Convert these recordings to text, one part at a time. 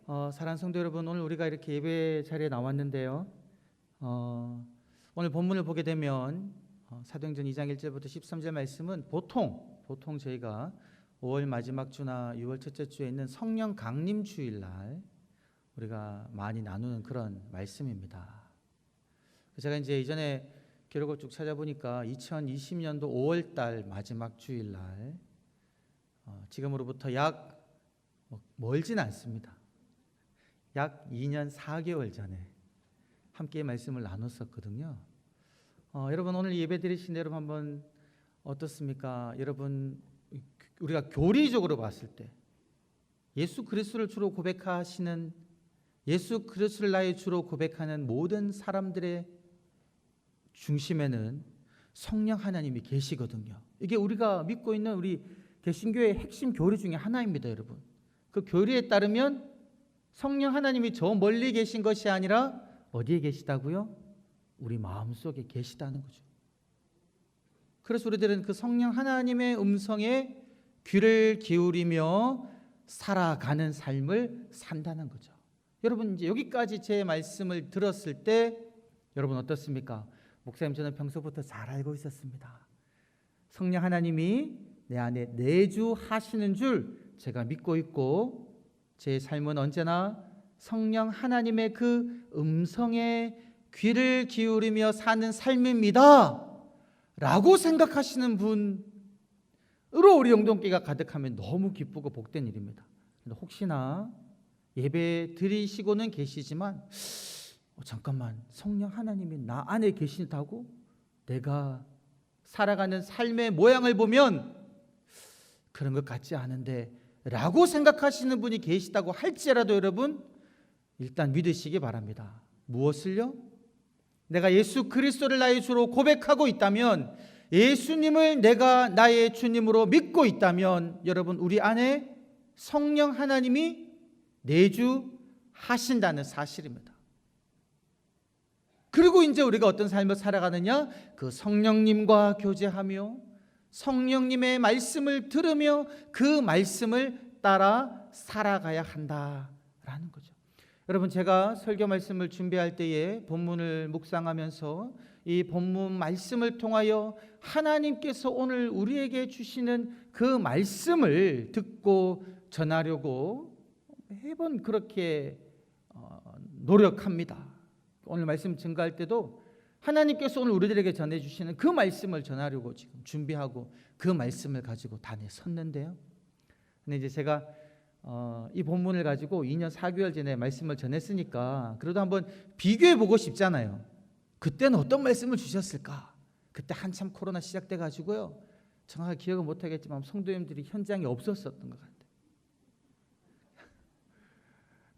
사랑하는 성도 여러분, 오늘 우리가 이렇게 예배 자리에 나왔는데요. 오늘 본문을 보게 되면 사도행전 2장 1절부터 13절 말씀은 보통 저희가 5월 마지막 주나 6월 첫째 주에 있는 성령 강림 주일날 우리가 많이 나누는 그런 말씀입니다. 제가 이제 이전에 기록을 쭉 찾아보니까 2020년도 5월 달 마지막 주일날 지금으로부터 약 멀진 않습니다. 약 2년 4개월 전에 함께 말씀을 나눴었거든요. 여러분 오늘 예배 드리신 여러분 한번 어떻습니까? 여러분 우리가 교리적으로 봤을 때 예수 그리스도를 주로 고백하시는, 예수 그리스도를 나의 주로 고백하는 모든 사람들의 중심에는 성령 하나님이 계시거든요. 이게 우리가 믿고 있는 우리 개신교의 핵심 교리 중에 하나입니다, 여러분. 그 교리에 따르면 성령 하나님이 저 멀리 계신 것이 아니라 어디에 계시다고요? 우리 마음속에 계시다는 거죠. 그래서 우리들은 그 성령 하나님의 음성에 귀를 기울이며 살아가는 삶을 산다는 거죠. 여러분 이제 여기까지 제 말씀을 들었을 때 여러분 어떻습니까? 목사님, 저는 평소부터 잘 알고 있었습니다. 성령 하나님이 내 안에 내주하시는 줄 제가 믿고 있고, 제 삶은 언제나 성령 하나님의 그 음성에 귀를 기울이며 사는 삶입니다 라고 생각하시는 분으로 우리 영동교회가 가득하면 너무 기쁘고 복된 일입니다. 혹시나 예배 드리시고는 계시지만 잠깐만, 성령 하나님이 나 안에 계신다고? 내가 살아가는 삶의 모양을 보면 그런 것 같지 않은데 라고 생각하시는 분이 계시다고 할지라도 여러분 일단 믿으시기 바랍니다. 무엇을요? 내가 예수 그리스도를 나의 주로 고백하고 있다면, 예수님을 내가 나의 주님으로 믿고 있다면 여러분 우리 안에 성령 하나님이 내주하신다는 사실입니다. 그리고 이제 우리가 어떤 삶을 살아가느냐? 그 성령님과 교제하며 성령님의 말씀을 들으며 그 말씀을 따라 살아가야 한다라는 거죠. 여러분 제가 설교 말씀을 준비할 때에 본문을 묵상하면서 이 본문 말씀을 통하여 하나님께서 오늘 우리에게 주시는 그 말씀을 듣고 전하려고 매번 그렇게 노력합니다. 오늘 말씀 증거할 때도 하나님께서 오늘 우리들에게 전해주시는 그 말씀을 전하려고 지금 준비하고 그 말씀을 가지고 단에 섰는데요. 근데 이제 제가 이 본문을 가지고 2년 4개월 전에 말씀을 전했으니까 그래도 한번 비교해 보고 싶잖아요. 그때는 어떤 말씀을 주셨을까? 그때 한참 코로나 시작돼 가지고요. 정확하게 기억은 못하겠지만 성도님들이 현장에 없었었던 것 같아요.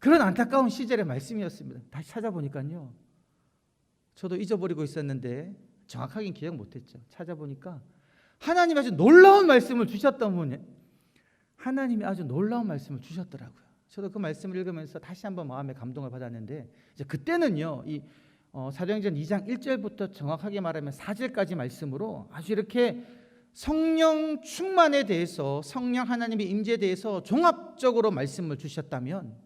그런 안타까운 시절의 말씀이었습니다. 다시 찾아보니까요. 저도 잊어버리고 있었는데 정확하게는 기억 못했죠. 찾아보니까 하나님이 아주 놀라운 말씀을 주셨던 분이, 하나님이 아주 놀라운 말씀을 주셨더라고요. 저도 그 말씀을 읽으면서 다시 한번 마음의 감동을 받았는데, 이제 그때는요, 이 사도행전 2장 1절부터 정확하게 말하면 4절까지 말씀으로 아주 이렇게 성령 충만에 대해서, 성령 하나님의 임재에 대해서 종합적으로 말씀을 주셨다면,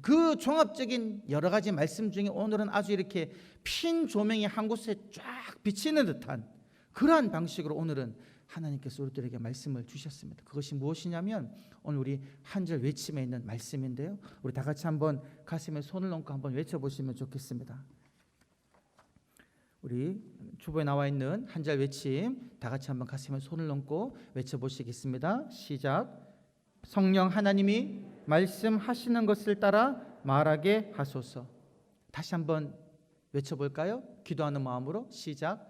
그 종합적인 여러 가지 말씀 중에 오늘은 아주 이렇게 핀 조명이 한 곳에 쫙 비치는 듯한 그러한 방식으로 오늘은 하나님께서 우리들에게 말씀을 주셨습니다. 그것이 무엇이냐면 오늘 우리 한 절 외침에 있는 말씀인데요. 우리 다 같이 한번 가슴에 손을 얹고 한번 외쳐보시면 좋겠습니다. 우리 주보에 나와 있는 한 절 외침 다 같이 한번 가슴에 손을 얹고 외쳐보시겠습니다. 시작. 성령 하나님이 말씀하시는 것을 따라 말하게 하소서. 다시 한번 외쳐볼까요? 기도하는 마음으로 시작.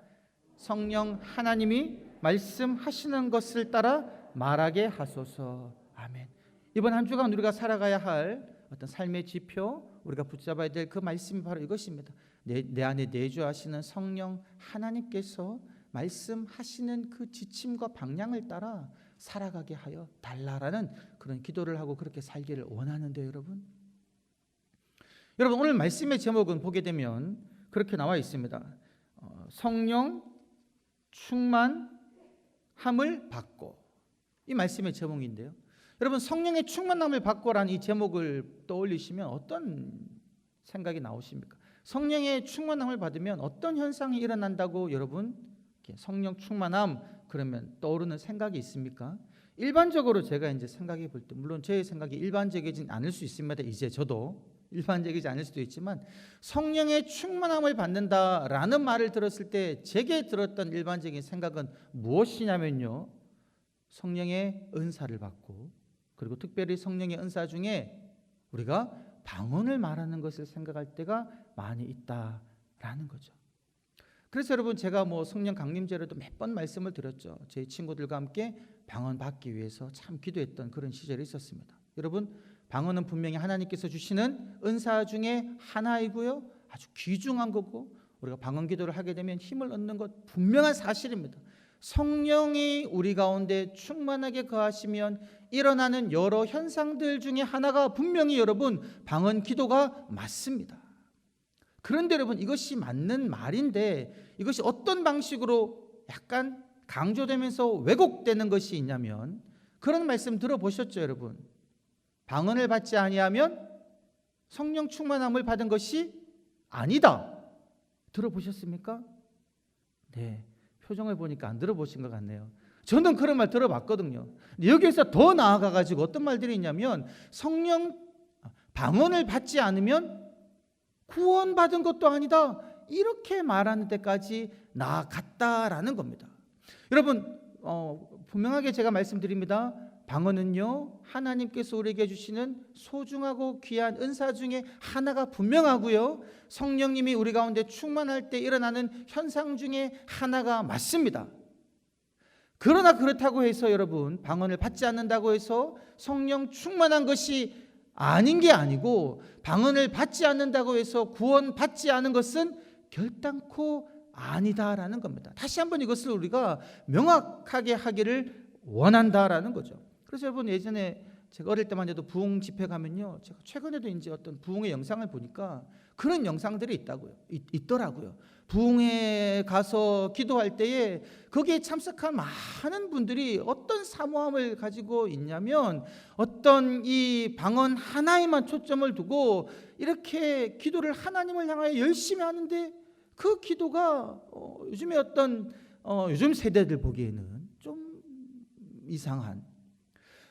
성령 하나님이 말씀하시는 것을 따라 말하게 하소서. 아멘. 이번 한 주간 우리가 살아가야 할 어떤 삶의 지표, 우리가 붙잡아야 될 그 말씀이 바로 이것입니다. 내 안에 내주하시는 성령 하나님께서 말씀하시는 그 지침과 방향을 따라 살아가게 하여 달라라는 그런 기도를 하고 그렇게 살기를 원하는데 여러분 오늘 말씀의 제목은 보게 되면 그렇게 나와 있습니다. 성령 충만함을 받고, 이 말씀의 제목인데요. 여러분 성령의 충만함을 받고라는 이 제목을 떠올리시면 어떤 생각이 나오십니까? 성령의 충만함을 받으면 어떤 현상이 일어난다고 여러분 성령 충만함 그러면 떠오르는 생각이 있습니까? 일반적으로 제가 이제 생각해 볼 때 물론 제 생각이 일반적이진 않을 수 있습니다. 이제 저도 일반적이지 않을 수도 있지만 성령의 충만함을 받는다라는 말을 들었을 때 제게 들었던 일반적인 생각은 무엇이냐면요. 성령의 은사를 받고 그리고 특별히 성령의 은사 중에 우리가 방언을 말하는 것을 생각할 때가 많이 있다라는 거죠. 그래서 여러분 제가 성령 강림제로도 몇 번 말씀을 드렸죠. 제 친구들과 함께 방언 받기 위해서 참 기도했던 그런 시절이 있었습니다. 여러분 방언은 분명히 하나님께서 주시는 은사 중에 하나이고요. 아주 귀중한 거고 우리가 방언 기도를 하게 되면 힘을 얻는 것 분명한 사실입니다. 성령이 우리 가운데 충만하게 거하시면 일어나는 여러 현상들 중에 하나가 분명히 여러분 방언 기도가 맞습니다. 그런데 여러분 이것이 맞는 말인데 이것이 어떤 방식으로 약간 강조되면서 왜곡되는 것이 있냐면 그런 말씀 들어보셨죠 여러분? 방언을 받지 아니하면 성령 충만함을 받은 것이 아니다. 들어보셨습니까? 네, 표정을 보니까 안 들어보신 것 같네요. 저는 그런 말 들어봤거든요. 여기에서 더 나아가가지고 어떤 말들이 있냐면 성령 방언을 받지 않으면 구원받은 것도 아니다. 이렇게 말하는 데까지 나아갔다라는 겁니다. 여러분 분명하게 제가 말씀드립니다. 방언은요 하나님께서 우리에게 주시는 소중하고 귀한 은사 중에 하나가 분명하고요 성령님이 우리 가운데 충만할 때 일어나는 현상 중에 하나가 맞습니다. 그러나 그렇다고 해서 여러분 방언을 받지 않는다고 해서 성령 충만한 것이 아닌 게 아니고 방언을 받지 않는다고 해서 구원받지 않은 것은 결단코 아니다라는 겁니다. 다시 한번 이것을 우리가 명확하게 하기를 원한다라는 거죠. 그래서 여러분 예전에 제가 어릴 때만 해도 부흥 집회 가면요 제가 최근에도 이제 어떤 부흥의 영상을 보니까 그런 영상들이 있더라고요. 부흥에 가서 기도할 때에 거기에 참석한 많은 분들이 어떤 사모함을 가지고 있냐면 어떤 이 방언 하나에만 초점을 두고 이렇게 기도를 하나님을 향하여 열심히 하는데 그 기도가 요즘에 요즘 세대들 보기에는 좀 이상한.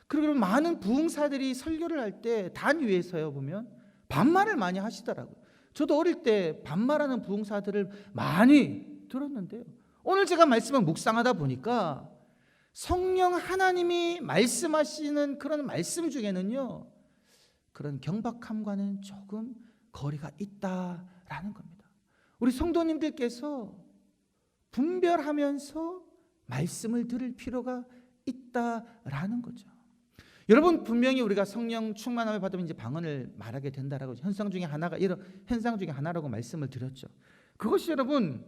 그리고 많은 부흥사들이 설교를 할 때 단 위에서요 보면 반말을 많이 하시더라고요. 저도 어릴 때 반말하는 부흥사들을 많이 들었는데요. 오늘 제가 말씀을 묵상하다 보니까 성령 하나님이 말씀하시는 그런 말씀 중에는요 그런 경박함과는 조금 거리가 있다라는 겁니다. 우리 성도님들께서 분별하면서 말씀을 들을 필요가 있다라는 거죠. 여러분 분명히 우리가 성령 충만함을 받으면 이제 방언을 말하게 된다라고 현상 중에 하나라고 말씀을 드렸죠. 그것이 여러분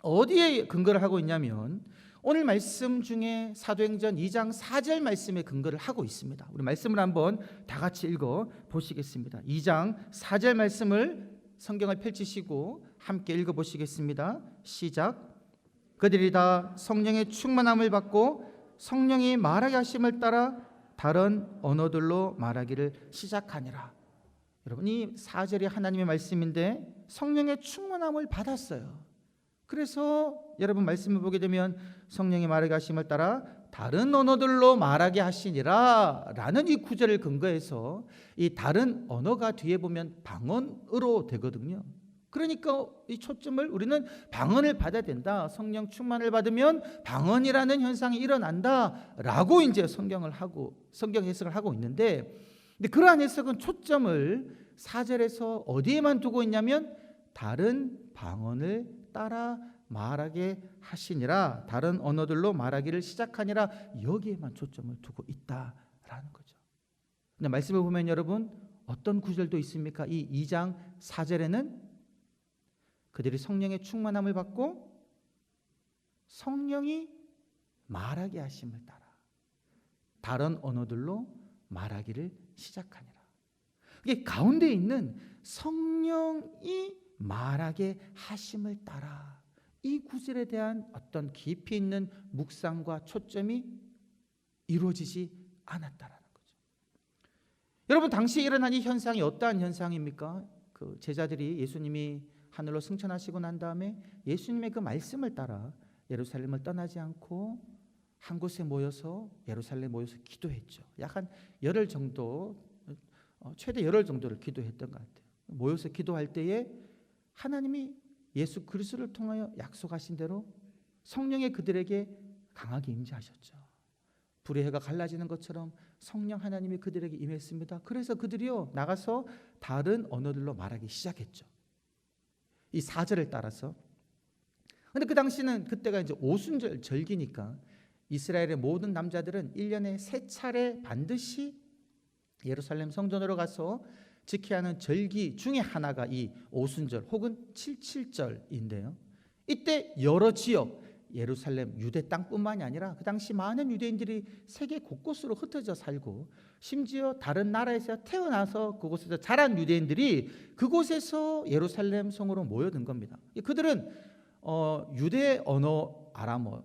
어디에 근거를 하고 있냐면 오늘 말씀 중에 사도행전 2장 4절 말씀에 근거를 하고 있습니다. 우리 말씀을 한번 다 같이 읽어 보시겠습니다. 2장 4절 말씀을 성경을 펼치시고 함께 읽어 보시겠습니다. 시작. 그들이 다 성령의 충만함을 받고 성령이 말하게 하심을 따라 다른 언어들로 말하기를 시작하니라. 여러분 이 4절이 하나님의 말씀인데 성령의 충만함을 받았어요. 그래서 여러분 말씀을 보게 되면 성령이 말하게 하심을 따라 다른 언어들로 말하게 하시니라 라는 이 구절을 근거해서 이 다른 언어가 뒤에 보면 방언으로 되거든요. 그러니까 이 초점을 우리는 방언을 받아야 된다. 성령 충만을 받으면 방언이라는 현상이 일어난다라고 이제 성경 해석을 하고 있는데, 근데 그러한 해석은 초점을 4절에서 어디에만 두고 있냐면 다른 방언을 따라 말하게 하시니라, 다른 언어들로 말하기를 시작하니라, 여기에만 초점을 두고 있다라는 거죠. 근데 말씀을 보면 여러분 어떤 구절도 있습니까? 이 2장 4절에는 그들이 성령의 충만함을 받고 성령이 말하게 하심을 따라 다른 언어들로 말하기를 시작하니라. 이게 가운데 있는 성령이 말하게 하심을 따라, 이 구절에 대한 어떤 깊이 있는 묵상과 초점이 이루어지지 않았다라는 거죠. 여러분, 당시에 일어난 이 현상이 어떠한 현상입니까? 그 제자들이 예수님이 하늘로 승천하시고 난 다음에 예수님의 그 말씀을 따라 예루살렘을 떠나지 않고 한 곳에 모여서 예루살렘에 모여서 기도했죠. 약 한 열흘 정도, 최대 열흘 정도를 기도했던 것 같아요. 모여서 기도할 때에 하나님이 예수 그리스도를 통하여 약속하신 대로 성령의 그들에게 강하게 임재하셨죠. 불의 해가 갈라지는 것처럼 성령 하나님이 그들에게 임했습니다. 그래서 그들이요 나가서 다른 언어들로 말하기 시작했죠. 이 4절을 따라서. 근데 그 당시는 그때가 이제 오순절 절기니까 이스라엘의 모든 남자들은 1년에 3차례 반드시 예루살렘 성전으로 가서 지켜야 하는 절기 중에 하나가 이 오순절 혹은 77절인데요. 이때 여러 지역, 예루살렘 유대 땅뿐만이 아니라 그 당시 많은 유대인들이 세계 곳곳으로 흩어져 살고 심지어 다른 나라에서 태어나서 그곳에서 자란 유대인들이 그곳에서 예루살렘 성으로 모여든 겁니다. 그들은 유대 언어 아람어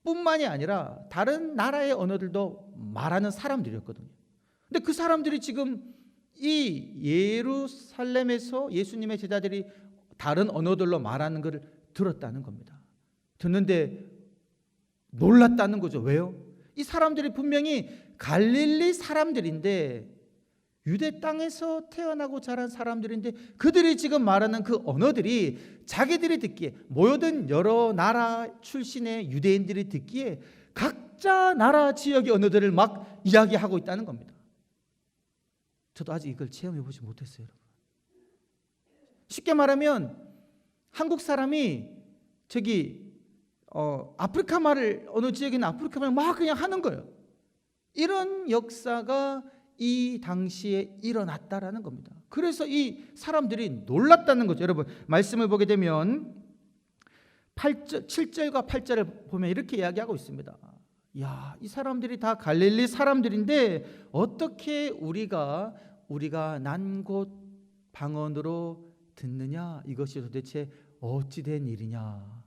뿐만이 아니라 다른 나라의 언어들도 말하는 사람들이었거든요. 근데 그 사람들이 지금 이 예루살렘에서 예수님의 제자들이 다른 언어들로 말하는 것을 들었다는 겁니다. 듣는데 놀랐다는 거죠. 왜요? 이 사람들이 분명히 갈릴리 사람들인데 유대 땅에서 태어나고 자란 사람들인데 그들이 지금 말하는 그 언어들이 자기들이 듣기에 모여든 여러 나라 출신의 유대인들이 듣기에 각자 나라 지역의 언어들을 막 이야기하고 있다는 겁니다. 저도 아직 이걸 체험해 보지 못했어요. 쉽게 말하면 한국 사람이 아프리카 말을 어느 지역에 있는 아프리카 말을 막 그냥 하는 거예요. 이런 역사가 이 당시에 일어났다라는 겁니다. 그래서 이 사람들이 놀랐다는 거죠. 여러분 말씀을 보게 되면 7절과 8절을 보면 이렇게 이야기하고 있습니다. 야, 이 사람들이 다 갈릴리 사람들인데 어떻게 우리가 난 곳 방언으로 듣느냐? 이것이 도대체 어찌 된 일이냐?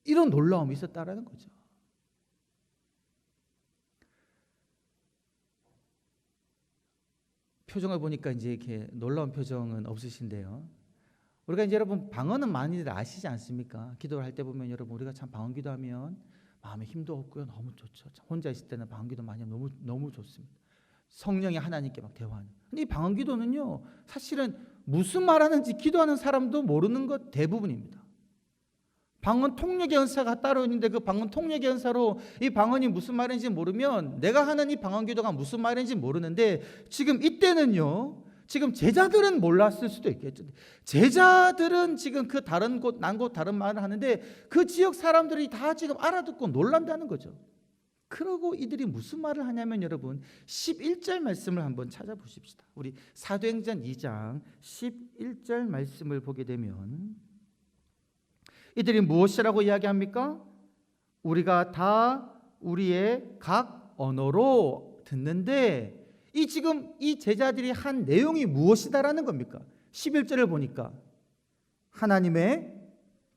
이런 놀라움이 있었다라는 거죠. 표정을 보니까 이제 이렇게 놀라운 표정은 없으신데요. 우리가 이제 여러분 방언은 많이들 아시지 않습니까? 기도를 할 때 보면 여러분 우리가 참 방언 기도하면 마음에 힘도 없고요, 너무 좋죠. 혼자 있을 때는 방언 기도 많이 하면 너무 좋습니다. 성령이 하나님께 막 대화하는. 근데 이 방언 기도는요, 사실은 무슨 말하는지 기도하는 사람도 모르는 것 대부분입니다. 방언 통역의 은사가 따로 있는데 그 방언 통역의 은사로 이 방언이 무슨 말인지 모르면 내가 하는 이 방언 기도가 무슨 말인지 모르는데 지금 이때는요, 지금 제자들은 몰랐을 수도 있겠죠. 제자들은 지금 그 다른 곳, 난 곳 다른 말을 하는데 그 지역 사람들이 다 지금 알아듣고 놀란다는 거죠. 그러고 이들이 무슨 말을 하냐면 여러분 11절 말씀을 한번 찾아보십시다. 우리 사도행전 2장 11절 말씀을 보게 되면 이들이 무엇이라고 이야기합니까? 우리가 다 우리의 각 언어로 듣는데 지금 이 제자들이 한 내용이 무엇이다라는 겁니까? 11절을 보니까 하나님의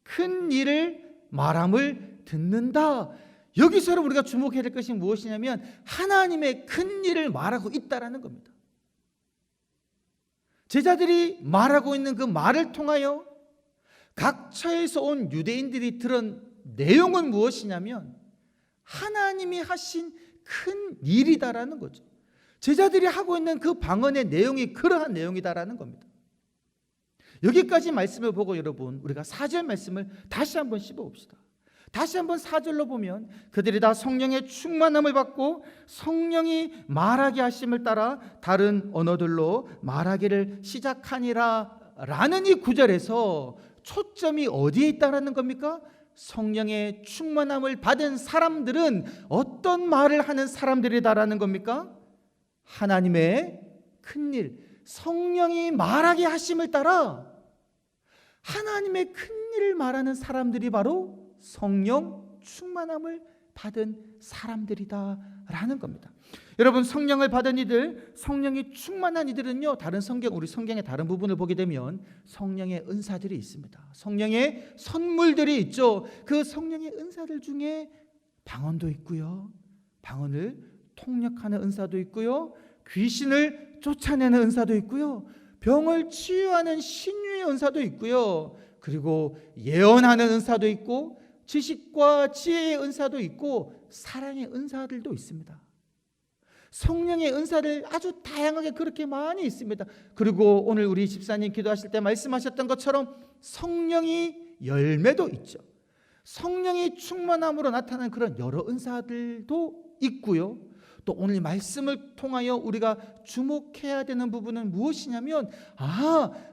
큰 일을 말함을 듣는다. 여기서 우리가 주목해야 될 것이 무엇이냐면 하나님의 큰 일을 말하고 있다라는 겁니다. 제자들이 말하고 있는 그 말을 통하여 각처에서 온 유대인들이 들은 내용은 무엇이냐면 하나님이 하신 큰 일이다라는 거죠. 제자들이 하고 있는 그 방언의 내용이 그러한 내용이다라는 겁니다. 여기까지 말씀을 보고 여러분 우리가 4절 말씀을 다시 한번 씹어봅시다. 다시 한번 4절로 보면 그들이 다 성령의 충만함을 받고 성령이 말하게 하심을 따라 다른 언어들로 말하기를 시작하니라 라는 이 구절에서 초점이 어디에 있다라는 겁니까? 성령의 충만함을 받은 사람들은 어떤 말을 하는 사람들이다라는 겁니까? 하나님의 큰일, 성령이 말하게 하심을 따라 하나님의 큰일을 말하는 사람들이 바로 성령 충만함을 받은 사람들이다라는 겁니다. 여러분 성령을 받은 이들, 성령이 충만한 이들은요, 우리 성경의 다른 부분을 보게 되면 성령의 은사들이 있습니다. 성령의 선물들이 있죠. 그 성령의 은사들 중에 방언도 있고요, 방언을 통역하는 은사도 있고요, 귀신을 쫓아내는 은사도 있고요. 병을 치유하는 신유의 은사도 있고요. 그리고 예언하는 은사도 있고 지식과 지혜의 은사도 있고 사랑의 은사들도 있습니다. 성령의 은사들 아주 다양하게 그렇게 많이 있습니다. 그리고 오늘 우리 집사님 기도하실 때 말씀하셨던 것처럼 성령이 열매도 있죠. 성령이 충만함으로 나타나는 그런 여러 은사들도 있고요. 또 오늘 말씀을 통하여 우리가 주목해야 되는 부분은 무엇이냐면,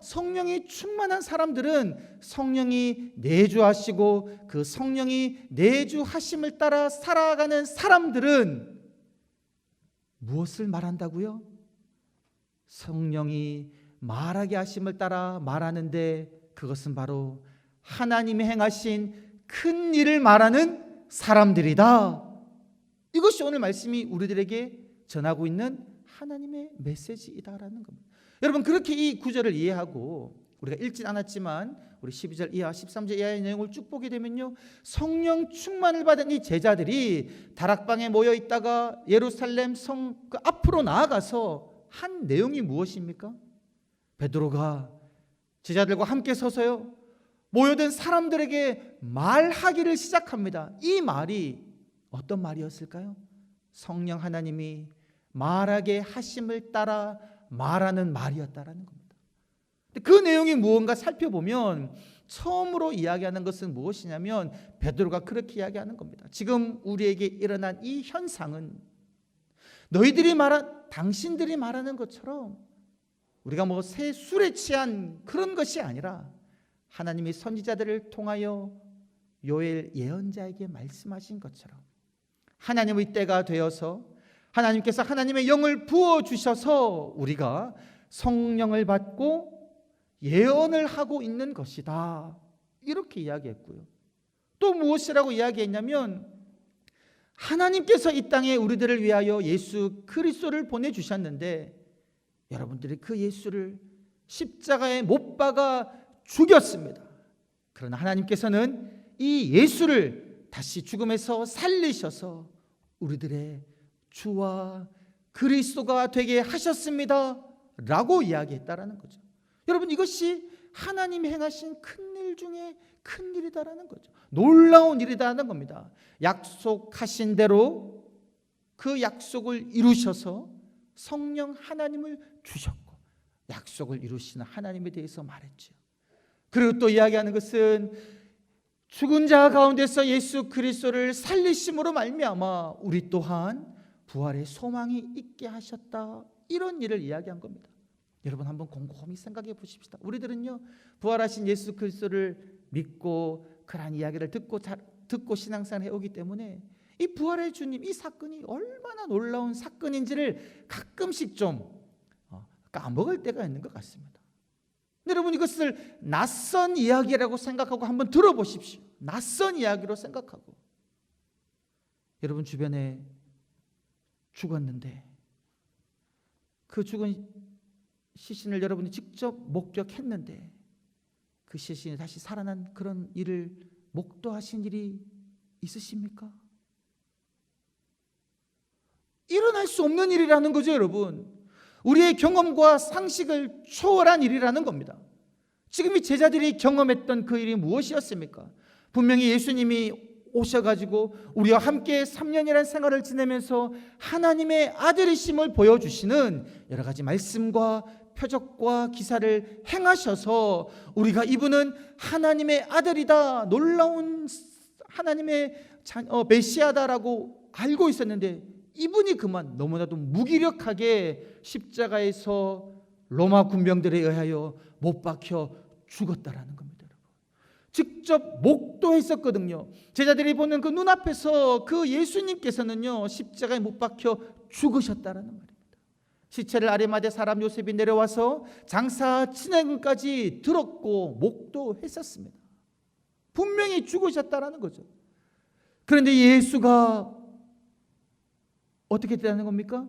성령이 충만한 사람들은 성령이 내주하시고 그 성령이 내주하심을 따라 살아가는 사람들은 무엇을 말한다고요? 성령이 말하게 하심을 따라 말하는데 그것은 바로 하나님이 행하신 큰 일을 말하는 사람들이다. 이것이 오늘 말씀이 우리들에게 전하고 있는 하나님의 메시지이다라는 겁니다. 여러분, 그렇게 이 구절을 이해하고 우리가 읽진 않았지만 우리 12절 이하 13절 이하의 내용을 쭉 보게 되면요, 성령 충만을 받은 이 제자들이 다락방에 모여 있다가 예루살렘 성 그 앞으로 나아가서 한 내용이 무엇입니까? 베드로가 제자들과 함께 서서요 모여든 사람들에게 말하기를 시작합니다. 이 말이 어떤 말이었을까요? 성령 하나님이 말하게 하심을 따라 말하는 말이었다라는 겁니다. 그 내용이 무언가 살펴보면 처음으로 이야기하는 것은 무엇이냐면 베드로가 그렇게 이야기하는 겁니다. 지금 우리에게 일어난 이 현상은 당신들이 말하는 것처럼 우리가 새 술에 취한 그런 것이 아니라 하나님이 선지자들을 통하여 요엘 예언자에게 말씀하신 것처럼 하나님의 때가 되어서 하나님께서 하나님의 영을 부어주셔서 우리가 성령을 받고 예언을 하고 있는 것이다, 이렇게 이야기했고요. 또 무엇이라고 이야기했냐면 하나님께서 이 땅에 우리들을 위하여 예수 그리스도를 보내주셨는데 여러분들이 그 예수를 십자가에 못 박아 죽였습니다. 그러나 하나님께서는 이 예수를 다시 죽음에서 살리셔서 우리들의 주와 그리스도가 되게 하셨습니다 라고 이야기했다라는 거죠. 여러분, 이것이 하나님이 행하신 큰일 중에 큰일이다라는 거죠. 놀라운 일이다라는 겁니다. 약속하신 대로 그 약속을 이루셔서 성령 하나님을 주셨고 약속을 이루시는 하나님에 대해서 말했죠. 그리고 또 이야기하는 것은 죽은 자 가운데서 예수 그리스도를 살리심으로 말미암아 우리 또한 부활의 소망이 있게 하셨다, 이런 일을 이야기한 겁니다. 여러분, 한번 곰곰이 생각해 보십시다. 우리들은요 부활하신 예수 그리스도를 믿고 그러한 이야기를 듣고 신앙생활을 해오기 때문에 이 부활의 주님, 이 사건이 얼마나 놀라운 사건인지를 가끔씩 좀 까먹을 때가 있는 것 같습니다. 여러분, 이것을 낯선 이야기라고 생각하고 한번 들어보십시오. 낯선 이야기로 생각하고 여러분 주변에 죽었는데 그 죽은 시신을 여러분이 직접 목격했는데 그 시신이 다시 살아난 그런 일을 목도하신 일이 있으십니까? 일어날 수 없는 일이라는 거죠, 여러분. 우리의 경험과 상식을 초월한 일이라는 겁니다. 지금 이 제자들이 경험했던 그 일이 무엇이었습니까? 분명히 예수님이 오셔가지고 우리와 함께 3년이라는 생활을 지내면서 하나님의 아들이심을 보여주시는 여러 가지 말씀과 표적과 기사를 행하셔서 우리가 이분은 하나님의 아들이다, 놀라운 하나님의 메시아다라고 알고 있었는데 이분이 그만 너무나도 무기력하게 십자가에서 로마 군병들에 의하여 못 박혀 죽었다라는 겁니다. 직접 목도했었거든요. 제자들이 보는 그 눈앞에서 그 예수님께서는요 십자가에 못 박혀 죽으셨다라는 말입니다. 시체를 아리마대 사람 요셉이 내려와서 장사 진행까지 들었고 목도했었습니다. 분명히 죽으셨다라는 거죠. 그런데 예수가 어떻게 되는 겁니까?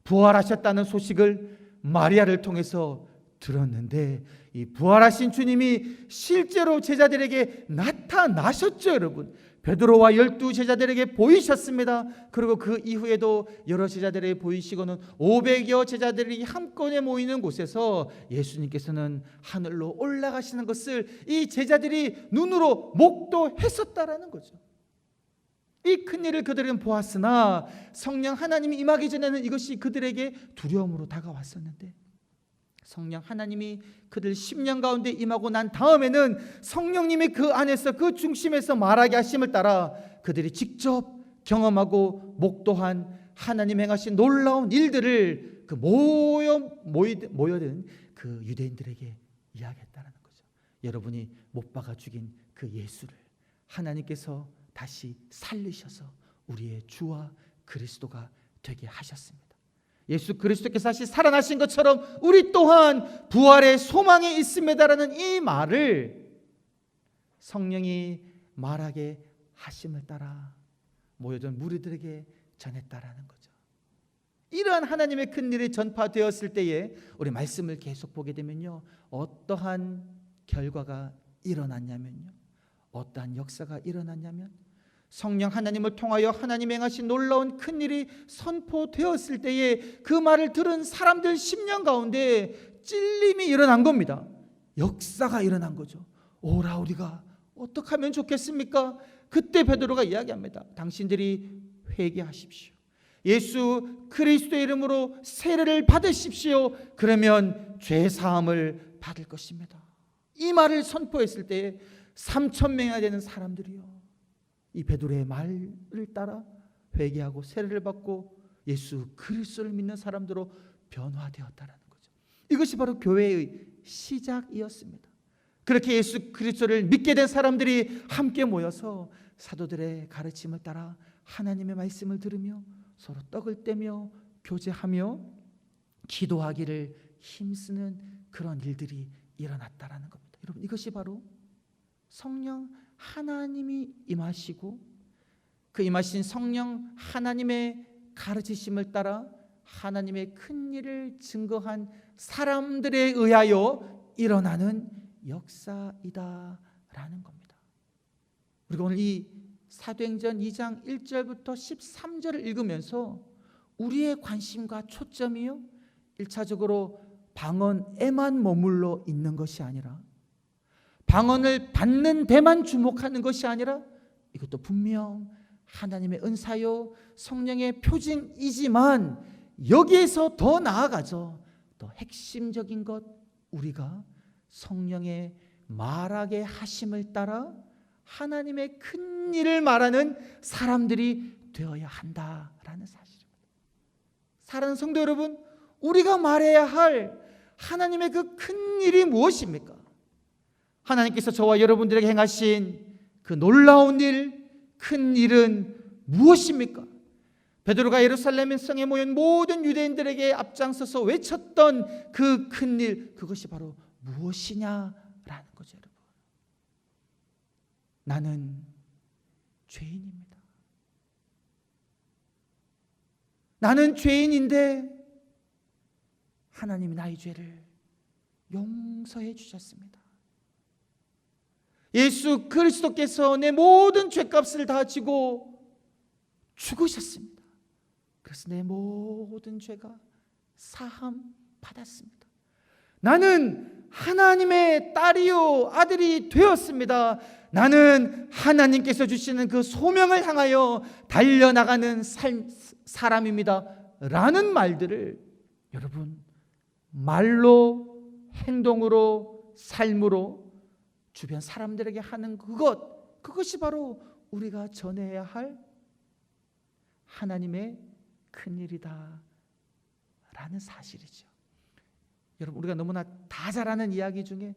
부활하셨다는 소식을 마리아를 통해서 들었는데 이 부활하신 주님이 실제로 제자들에게 나타나셨죠, 여러분. 베드로와 12 제자들에게 보이셨습니다. 그리고 그 이후에도 여러 제자들에게 보이시고는 500여 제자들이 한꺼번에 모이는 곳에서 예수님께서는 하늘로 올라가시는 것을 이 제자들이 눈으로 목도했었다라는 거죠. 이 큰일을 그들은 보았으나 성령 하나님이 임하기 전에는 이것이 그들에게 두려움으로 다가왔었는데, 성령 하나님이 그들 10년 가운데 임하고 난 다음에는 성령님이 그 안에서 그 중심에서 말하게 하심을 따라 그들이 직접 경험하고 목도한 하나님 행하신 놀라운 일들을 그 모여든 그 유대인들에게 이야기했다는 거죠. 여러분이 못 박아 죽인 그 예수를 하나님께서 다시 살리셔서 우리의 주와 그리스도가 되게 하셨습니다. 예수 그리스도께서 다시 살아나신 것처럼 우리 또한 부활의 소망이 있습니다라는 이 말을 성령이 말하게 하심을 따라 모여든 무리들에게 전했다라는 거죠. 이러한 하나님의 큰 일이 전파되었을 때에 우리 말씀을 계속 보게 되면요, 어떠한 결과가 일어났냐면요, 어떠한 역사가 일어났냐면, 성령 하나님을 통하여 하나님 행하신 놀라운 큰 일이 선포되었을 때에 그 말을 들은 사람들 10년 가운데 찔림이 일어난 겁니다. 역사가 일어난 거죠. 오라, 우리가 어떻게 하면 좋겠습니까? 그때 베드로가 이야기합니다. 당신들이 회개하십시오. 예수 그리스도의 이름으로 세례를 받으십시오. 그러면 죄 사함을 받을 것입니다. 이 말을 선포했을 때에 3,000명이나 되는 사람들이요, 이 베드로의 말을 따라 회개하고 세례를 받고 예수 그리스도를 믿는 사람들로 변화되었다라는 거죠. 이것이 바로 교회의 시작이었습니다. 그렇게 예수 그리스도를 믿게 된 사람들이 함께 모여서 사도들의 가르침을 따라 하나님의 말씀을 들으며 서로 떡을 떼며 교제하며 기도하기를 힘쓰는 그런 일들이 일어났다라는 겁니다. 여러분, 이것이 바로 성령 하나님이 임하시고 그 임하신 성령 하나님의 가르치심을 따라 하나님의 큰 일을 증거한 사람들에 의하여 일어나는 역사이다라는 겁니다. 우리가 오늘 이 사도행전 2장 1절부터 13절을 읽으면서 우리의 관심과 초점이요, 1차적으로 방언에만 머물러 있는 것이 아니라, 방언을 받는 데만 주목하는 것이 아니라, 이것도 분명 하나님의 은사요 성령의 표징이지만 여기에서 더 나아가서 더 핵심적인 것, 우리가 성령의 말하게 하심을 따라 하나님의 큰 일을 말하는 사람들이 되어야 한다라는 사실입니다. 사랑하는 성도 여러분, 우리가 말해야 할 하나님의 그 큰 일이 무엇입니까? 하나님께서 저와 여러분들에게 행하신 그 놀라운 일, 큰 일은 무엇입니까? 베드로가 예루살렘 성에 모인 모든 유대인들에게 앞장서서 외쳤던 그 큰 일, 그것이 바로 무엇이냐라는 거죠. 여러분, 나는 죄인입니다. 나는 죄인인데 하나님이 나의 죄를 용서해 주셨습니다. 예수 그리스도께서 내 모든 죄값을 다 지고 죽으셨습니다. 그래서 내 모든 죄가 사함 받았습니다. 나는 하나님의 딸이요 아들이 되었습니다. 나는 하나님께서 주시는 그 소명을 향하여 달려나가는 사람입니다 라는 말들을 여러분, 말로, 행동으로, 삶으로 주변 사람들에게 하는 그것이 바로 우리가 전해야 할 하나님의 큰일이다 라는 사실이죠. 여러분, 우리가 너무나 다 잘 아는 이야기 중에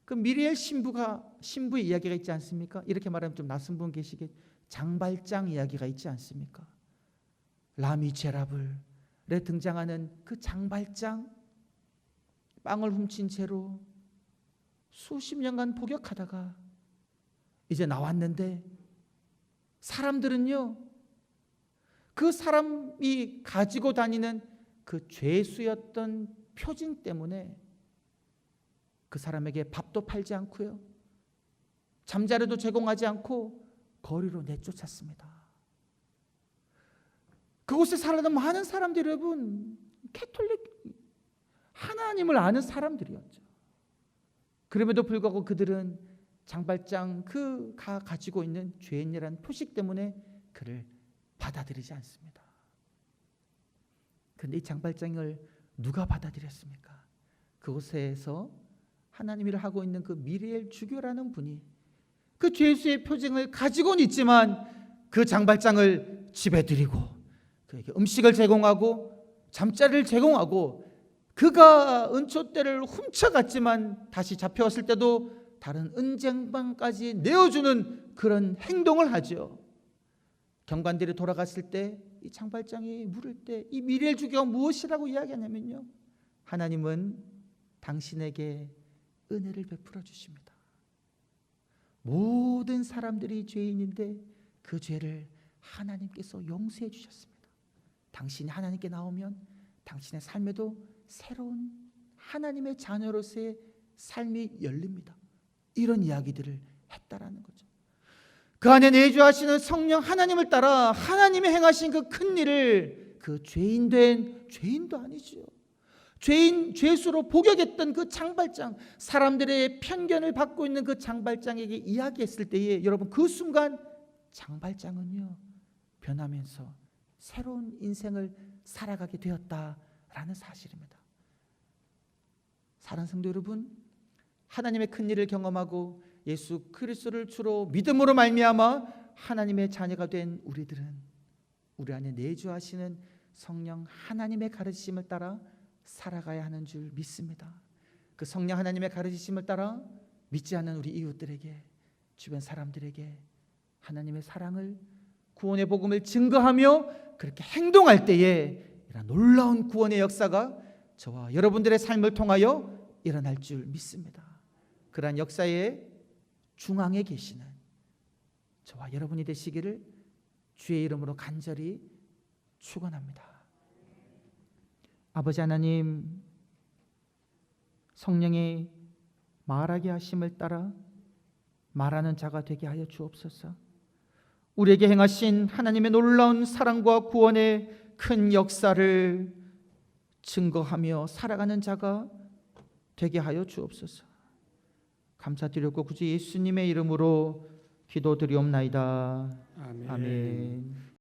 그 미리엘 신부의 이야기가 있지 않습니까? 이렇게 말하면 좀 낯선 분 계시겠, 장발장 이야기가 있지 않습니까? 라미제라블에 등장하는 그 장발장, 빵을 훔친 채로 수십 년간 복역하다가 이제 나왔는데, 사람들은요, 그 사람이 가지고 다니는 그 죄수였던 표징 때문에 그 사람에게 밥도 팔지 않고요, 잠자리도 제공하지 않고 거리로 내쫓았습니다. 그곳에 살아던 많은 사람들이 여러분 캐톨릭 하나님을 아는 사람들이었죠. 그럼에도 불구하고 그들은 장발장 그가 가지고 있는 죄인이라는 표식 때문에 그를 받아들이지 않습니다. 그런데 이 장발장을 누가 받아들였습니까? 그곳에서 하나님 일을 하고 있는 그 미리엘 주교라는 분이 그 죄수의 표징을 가지고는 있지만 그 장발장을 집에 들이고 그에게 음식을 제공하고 잠자리를 제공하고 그가 은초대를 훔쳐갔지만 다시 잡혀왔을 때도 다른 은쟁반까지 내어주는 그런 행동을 하죠. 경관들이 돌아갔을 때 이 장발장이 물을 때 이 미리엘 주교가 무엇이라고 이야기하냐면요, 하나님은 당신에게 은혜를 베풀어 주십니다. 모든 사람들이 죄인인데 그 죄를 하나님께서 용서해 주셨습니다. 당신이 하나님께 나오면 당신의 삶에도 새로운 하나님의 자녀로서의 삶이 열립니다. 이런 이야기들을 했다라는 거죠. 그 안에 내주하시는 성령 하나님을 따라 하나님이 행하신 그 큰 일을 그 죄인된 죄인도 아니죠. 죄수로 복역했던 그 장발장, 사람들의 편견을 받고 있는 그 장발장에게 이야기했을 때에 여러분 그 순간 장발장은요 변하면서 새로운 인생을 살아가게 되었다라는 사실입니다. 사랑하는 성도 여러분, 하나님의 큰 일을 경험하고 예수 그리스도를 주로 믿음으로 말미암아 하나님의 자녀가 된 우리들은 우리 안에 내주하시는 성령 하나님의 가르치심을 따라 살아가야 하는 줄 믿습니다. 그 성령 하나님의 가르치심을 따라 믿지 않는 우리 이웃들에게, 주변 사람들에게 하나님의 사랑을, 구원의 복음을 증거하며 그렇게 행동할 때에 이런 놀라운 구원의 역사가 저와 여러분들의 삶을 통하여 일어날 줄 믿습니다. 그러한 역사의 중앙에 계시는 저와 여러분이 되시기를 주의 이름으로 간절히 축원합니다. 아버지 하나님, 성령의 말하게 하심을 따라 말하는 자가 되게 하여 주옵소서. 우리에게 행하신 하나님의 놀라운 사랑과 구원의 큰 역사를 증거하며 살아가는 자가 되게 하여 주옵소서. 감사드렸고 구주 예수님의 이름으로 기도드리옵나이다. 아멘.